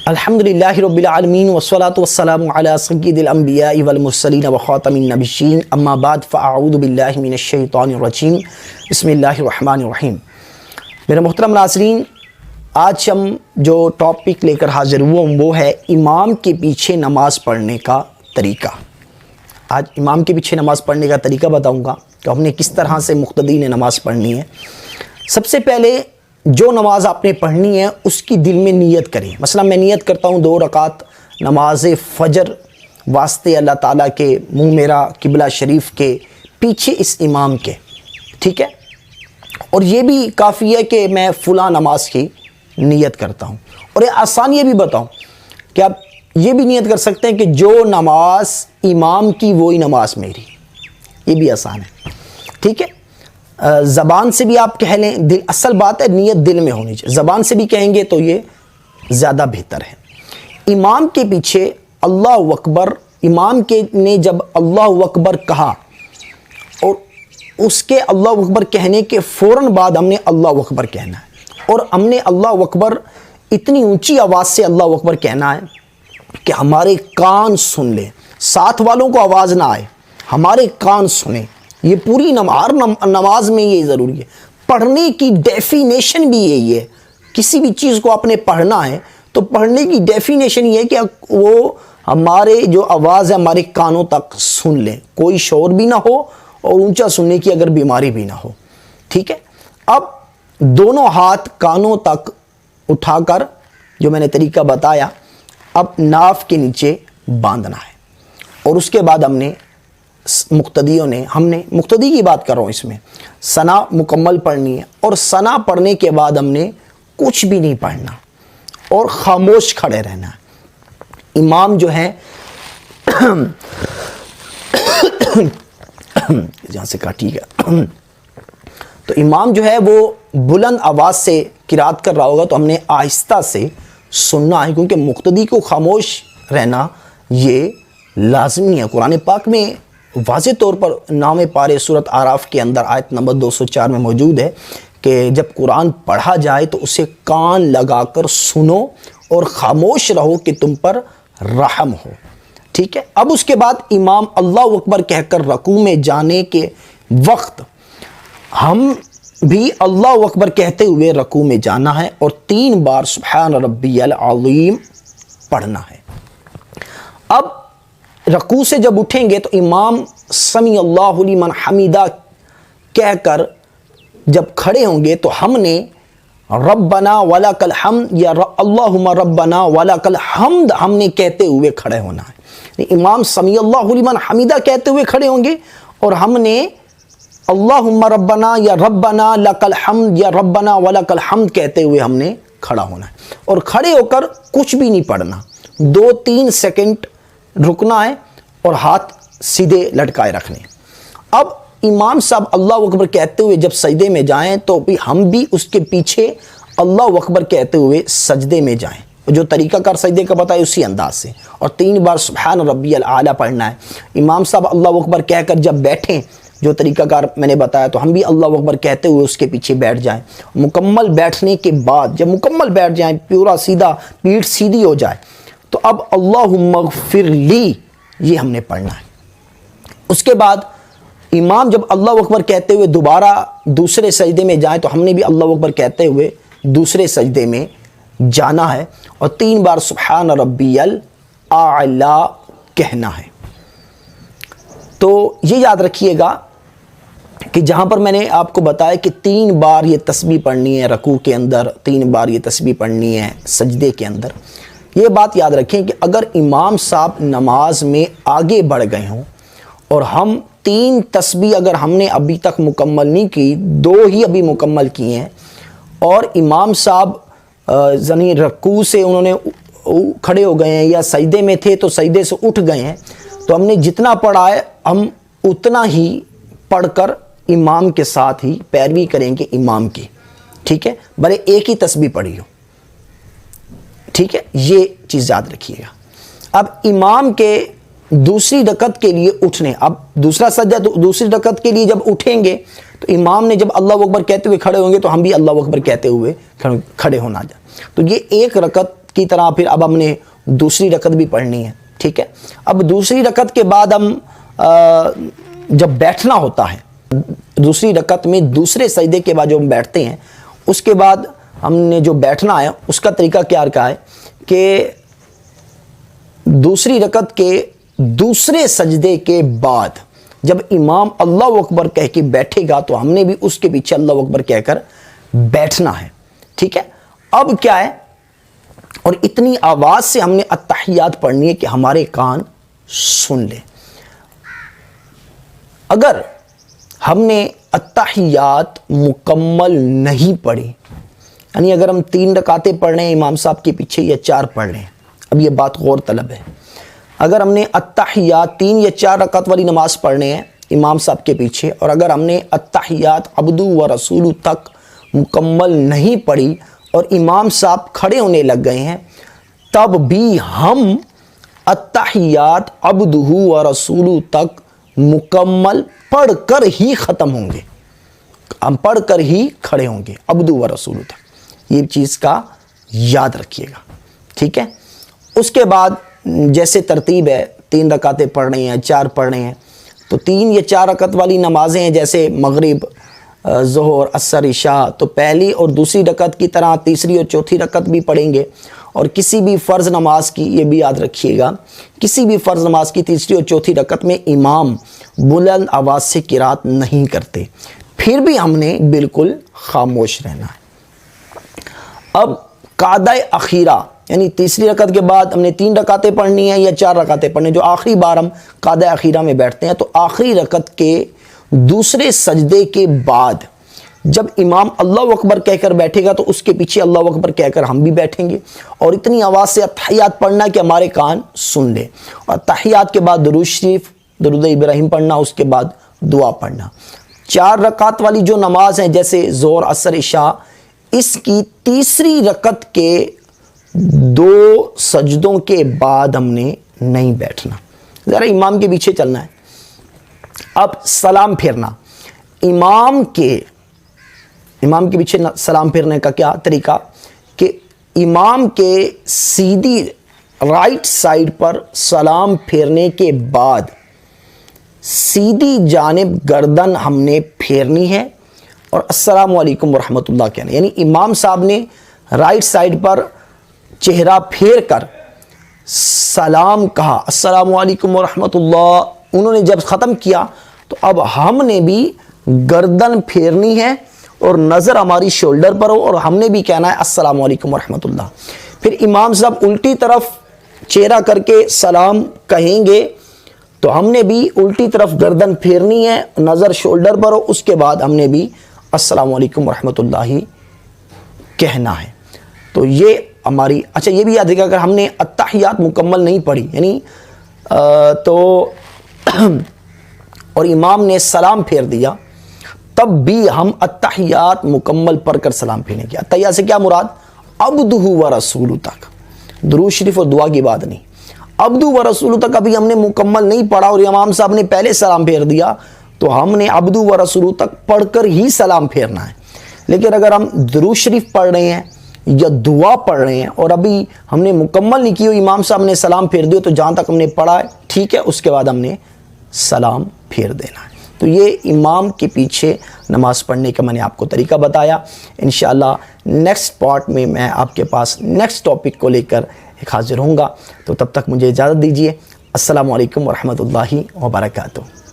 الحمدللہ رب العالمین والصلاة والسلام علی سید الانبیاء والمرسلین وخاتم النبیین اما بعد فاعوذ باللہ من الشیطان الرجیم بسم اللہ الرحمن الرحیم۔ میرے محترم ناظرین، آج ہم جو ٹاپک لے کر حاضر ہوئے وہ ہے امام کے پیچھے نماز پڑھنے کا طریقہ۔ آج امام کے پیچھے نماز پڑھنے کا طریقہ بتاؤں گا کہ ہم نے کس طرح سے مقتدی نے نماز پڑھنی ہے۔ سب سے پہلے جو نماز آپ نے پڑھنی ہے اس کی دل میں نیت کریں۔ مثلا میں نیت کرتا ہوں 2 رکعت نماز فجر واسطے اللہ تعالیٰ کے، منہ میرا قبلہ شریف کے پیچھے اس امام کے، ٹھیک ہے۔ اور یہ بھی کافی ہے کہ میں فلاں نماز کی نیت کرتا ہوں۔ اور یہ آسان یہ بھی بتاؤں کہ آپ یہ بھی نیت کر سکتے ہیں کہ جو نماز امام کی وہی نماز میری، یہ بھی آسان ہے، ٹھیک ہے۔ زبان سے بھی آپ کہہ لیں، اصل بات ہے نیت دل میں ہونی چاہیے۔ زبان سے بھی کہیں گے تو یہ زیادہ بہتر ہے۔ امام کے پیچھے اللہ اکبر، امام کے نے جب اللہ اکبر کہا اور اس کے اللہ اکبر کہنے کے فوراً بعد ہم نے اللہ اکبر کہنا ہے، اور ہم نے اللہ اکبر اتنی اونچی آواز سے اللہ اکبر کہنا ہے کہ ہمارے کان سن لیں، ساتھ والوں کو آواز نہ آئے، ہمارے کان سنیں۔ یہ پوری نماز میں یہ ضروری ہے۔ پڑھنے کی ڈیفینیشن بھی یہی ہے۔ کسی بھی چیز کو آپ نے پڑھنا ہے تو پڑھنے کی ڈیفینیشن یہ ہے کہ وہ ہمارے جو آواز ہے ہمارے کانوں تک سن لیں، کوئی شور بھی نہ ہو اور اونچا سننے کی اگر بیماری بھی نہ ہو، ٹھیک ہے۔ اب دونوں ہاتھ کانوں تک اٹھا کر جو میں نے طریقہ بتایا، اب ناف کے نیچے باندھنا ہے، اور اس کے بعد ہم نے مقتدی کی بات کر رہا ہوں، اس میں ثنا مکمل پڑھنی ہے، اور ثنا پڑھنے کے بعد ہم نے کچھ بھی نہیں پڑھنا اور خاموش کھڑے رہنا ہے۔ امام جو ہے جہاں سے کاٹی گیا، تو امام جو ہے وہ بلند آواز سے قرات کر رہا ہوگا تو ہم نے آہستہ سے سننا ہے، کیونکہ مقتدی کو خاموش رہنا یہ لازمی ہے۔ قرآن پاک میں واضح طور پر نام پارے سورۃ اعراف کے اندر آیت نمبر 204 میں موجود ہے کہ جب قرآن پڑھا جائے تو اسے کان لگا کر سنو اور خاموش رہو کہ تم پر رحم ہو، ٹھیک ہے۔ اب اس کے بعد امام اللہ اکبر کہہ کر رکوع میں جانے کے وقت ہم بھی اللہ اکبر کہتے ہوئے رکوع میں جانا ہے اور 3 بار سبحان ربی العظیم پڑھنا ہے۔ اب رکوع سے جب اٹھیں گے تو امام سمیع اللہ لمن حمیدہ کہہ کر جب کھڑے ہوں گے تو ہم نے ربنا ولک الحمد یا اللہم ربنا ولک الحمد ہم نے کہتے ہوئے کھڑے ہونا ہے۔ امام سمیع اللہ لمن حمیدہ کہتے ہوئے کھڑے ہوں گے اور ہم نے اللہم ربنا یا ربنا لک الحمد یا ربنا ولک الحمد کہتے ہوئے ہم نے کھڑا ہونا ہے، اور کھڑے ہو کر کچھ بھی نہیں پڑھنا، 2-3 سیکنڈ رکنا ہے اور ہاتھ سیدھے لٹکائے رکھنے۔ اب امام صاحب اللہ اکبر کہتے ہوئے جب سجدے میں جائیں تو بھی ہم بھی اس کے پیچھے اللہ اکبر کہتے ہوئے سجدے میں جائیں، جو طریقہ کار سجدے کا بتایا اسی انداز سے، اور 3 بار سبحان ربی الاعلیٰ پڑھنا ہے۔ امام صاحب اللہ اکبر کہہ کر جب بیٹھیں، جو طریقہ کار میں نے بتایا، تو ہم بھی اللہ اکبر کہتے ہوئے اس کے پیچھے بیٹھ جائیں۔ مکمل بیٹھنے کے بعد جب مکمل بیٹھ جائیں، پورا سیدھا پیٹھ سیدھی ہو جائے، تو اب اللہم اغفر لی یہ ہم نے پڑھنا ہے۔ اس کے بعد امام جب اللہ اکبر کہتے ہوئے دوبارہ دوسرے سجدے میں جائیں تو ہم نے بھی اللہ اکبر کہتے ہوئے دوسرے سجدے میں جانا ہے اور 3 بار سبحان ربی الاعلیٰ کہنا ہے۔ تو یہ یاد رکھیے گا کہ جہاں پر میں نے آپ کو بتایا کہ 3 بار یہ تسبیح پڑھنی ہے رکوع کے اندر، 3 بار یہ تسبیح پڑھنی ہے سجدے کے اندر، یہ بات یاد رکھیں کہ اگر امام صاحب نماز میں آگے بڑھ گئے ہوں اور ہم 3 تسبیح اگر ہم نے ابھی تک مکمل نہیں کی، 2 ہی ابھی مکمل کیے ہیں، اور امام صاحب یعنی رکوع سے انہوں نے کھڑے ہو گئے ہیں یا سجدے میں تھے تو سجدے سے اٹھ گئے ہیں، تو ہم نے جتنا پڑھا ہے ہم اتنا ہی پڑھ کر امام کے ساتھ ہی پیروی کریں گے امام کی، ٹھیک ہے، بھلے ایک ہی تسبیح پڑھی ہو، ٹھیک ہے، یہ چیز یاد رکھیے گا۔ اب امام کے دوسری رکعت کے لیے اٹھنے، اب دوسرا سجدہ دوسری رکعت کے لیے جب اٹھیں گے تو امام نے جب اللہ اکبر کہتے ہوئے کھڑے ہوں گے تو ہم بھی اللہ اکبر کہتے ہوئے کھڑے ہونا جائے۔ تو یہ 1 رکعت کی طرح پھر اب ہم نے دوسری رکعت بھی پڑھنی ہے، ٹھیک ہے۔ اب دوسری رکعت کے بعد ہم جب بیٹھنا ہوتا ہے، دوسری رکعت میں دوسرے سجدے کے بعد جو ہم بیٹھتے ہیں، اس کے بعد ہم نے جو بیٹھنا ہے اس کا طریقہ کیا رکھا ہے کہ دوسری رکعت کے دوسرے سجدے کے بعد جب امام اللہ اکبر کہہ کے بیٹھے گا تو ہم نے بھی اس کے پیچھے اللہ اکبر کہہ کر بیٹھنا ہے، ٹھیک ہے۔ اب کیا ہے، اور اتنی آواز سے ہم نے التحیات پڑھنی ہے کہ ہمارے کان سن لیں۔ اگر ہم نے التحیات مکمل نہیں پڑھی، یعنی اگر ہم 3 رکعتیں پڑھ رہے ہیں امام صاحب کے پیچھے یا 4 پڑھ رہے ہیں، اب یہ بات غور طلب ہے، اگر ہم نے التحیات 3 یا 4 رکعت والی نماز پڑھنے ہیں امام صاحب کے پیچھے، اور اگر ہم نے التحیات عبدو و رسول تک مکمل نہیں پڑھی اور امام صاحب کھڑے ہونے لگ گئے ہیں، تب بھی ہم التحیات عبدہ و رسول تک مکمل پڑھ کر ہی ختم ہوں گے، ہم پڑھ کر ہی کھڑے ہوں گے عبدہ و رسول تک، یہ چیز کا یاد رکھیے گا، ٹھیک ہے۔ اس کے بعد جیسے ترتیب ہے، 3 رکعتیں پڑھ رہے ہیں، 4 پڑھ رہے ہیں، تو 3 یا 4 رکعت والی نمازیں ہیں جیسے مغرب، ظہر، عصر، عشاء، تو پہلی اور دوسری رکعت کی طرح تیسری اور چوتھی رکعت بھی پڑھیں گے۔ اور کسی بھی فرض نماز کی، یہ بھی یاد رکھیے گا، کسی بھی فرض نماز کی تیسری اور چوتھی رکعت میں امام بلند آواز سے قرات نہیں کرتے، پھر بھی ہم نے بالکل خاموش رہنا ہے۔ اب قعدہ اخیرہ، یعنی تیسری رکعت کے بعد ہم نے 3 رکعتیں پڑھنی ہیں یا 4 رکعتیں پڑھنی ہیں، جو آخری بار ہم قعدہ اخیرہ میں بیٹھتے ہیں، تو آخری رکعت کے دوسرے سجدے کے بعد جب امام اللہ اکبر کہہ کر بیٹھے گا تو اس کے پیچھے اللہ اکبر کہہ کر ہم بھی بیٹھیں گے، اور اتنی آواز سے التحیات پڑھنا کہ ہمارے کان سن لیں، اور التحیات کے بعد درود شریف، درود ابراہیم پڑھنا، اس کے بعد دعا پڑھنا۔ 4 رکعت والی جو نماز ہیں جیسے ظہر، عصر، عشاء، اس کی تیسری رکعت کے 2 سجدوں کے بعد ہم نے نہیں بیٹھنا، ذرا امام کے پیچھے چلنا ہے۔ اب سلام پھیرنا، امام کے پیچھے سلام پھیرنے کا کیا طریقہ کہ امام کے سیدھی رائٹ سائڈ پر سلام پھیرنے کے بعد سیدھی جانب گردن ہم نے پھیرنی ہے اور السلام علیکم ورحمۃ اللہ کہنا، یعنی امام صاحب نے رائٹ سائڈ پر چہرہ پھیر کر سلام کہا، السلام علیکم ورحمۃ اللہ، انہوں نے جب ختم کیا تو اب ہم نے بھی گردن پھیرنی ہے اور نظر ہماری شولڈر پر ہو، اور ہم نے بھی کہنا ہے السلام علیکم ورحمۃ اللہ۔ پھر امام صاحب الٹی طرف چہرہ کر کے سلام کہیں گے تو ہم نے بھی الٹی طرف گردن پھیرنی ہے، نظر شولڈر پر ہو، اس کے بعد ہم نے بھی السلام علیکم ورحمۃ اللہ کہنا ہے۔ تو یہ ہماری، اچھا یہ بھی یاد رکھیے، اگر ہم نے التحیات مکمل نہیں پڑھی، یعنی تو اور امام نے سلام پھیر دیا، تب بھی ہم التحیات مکمل پڑھ کر سلام پھیریں گے۔ التحیات سے کیا مراد؟ عبدہ و رسول تک، درود شریف اور دعا کی بات نہیں، عبدہ و رسول تک ابھی ہم نے مکمل نہیں پڑھا اور امام صاحب نے پہلے سلام پھیر دیا تو ہم نے عبدہ و رسول تک پڑھ کر ہی سلام پھیرنا ہے۔ لیکن اگر ہم درود شریف پڑھ رہے ہیں یا دعا پڑھ رہے ہیں اور ابھی ہم نے مکمل نہیں کی، امام صاحب نے سلام پھیر دیا، تو جہاں تک ہم نے پڑھا ہے ٹھیک ہے، اس کے بعد ہم نے سلام پھیر دینا ہے۔ تو یہ امام کے پیچھے نماز پڑھنے کا میں نے آپ کو طریقہ بتایا۔ انشاءاللہ نیکسٹ پارٹ میں میں آپ کے پاس نیکسٹ ٹاپک کو لے کر ایک حاضر ہوں گا، تو تب تک مجھے اجازت دیجیے۔ السلام علیکم ورحمۃ اللہ وبرکاتہ۔